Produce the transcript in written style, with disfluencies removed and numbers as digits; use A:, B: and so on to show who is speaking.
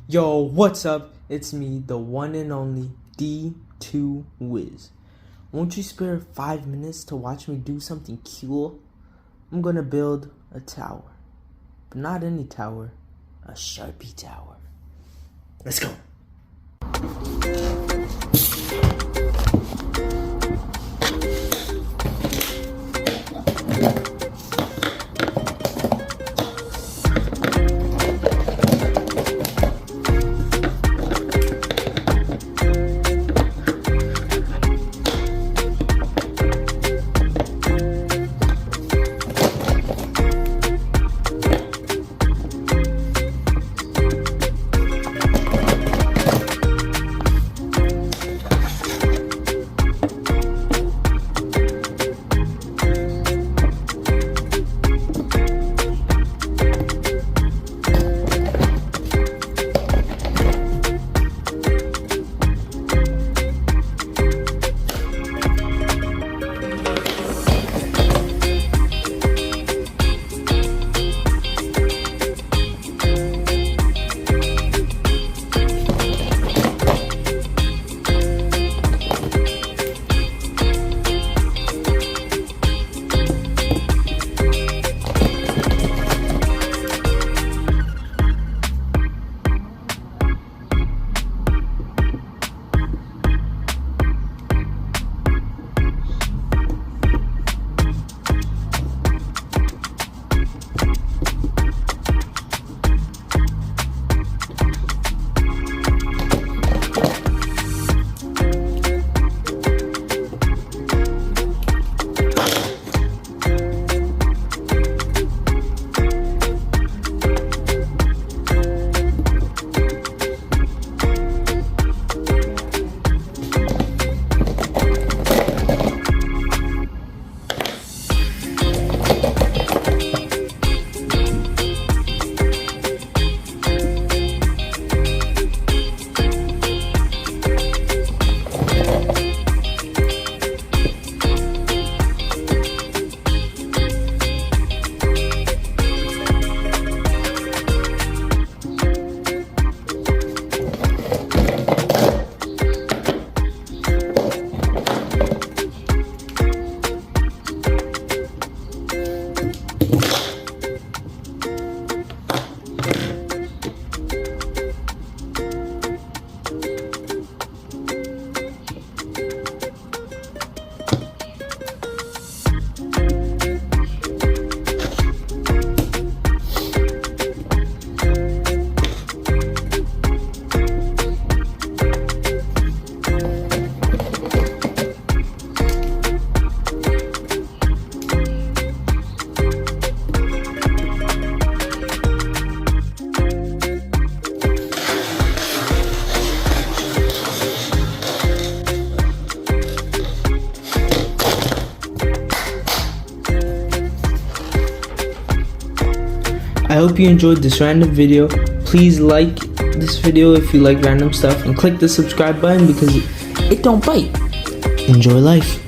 A: Yo, what's up? It's me, the one and only D2Wiz. Won't you spare 5 minutes to watch me do something cool? I'm gonna build a tower. But not any tower, a Sharpie tower. Let's go. I hope you enjoyed this random video. Please like this video if you like random stuff and click the subscribe button because it don't bite. Enjoy life.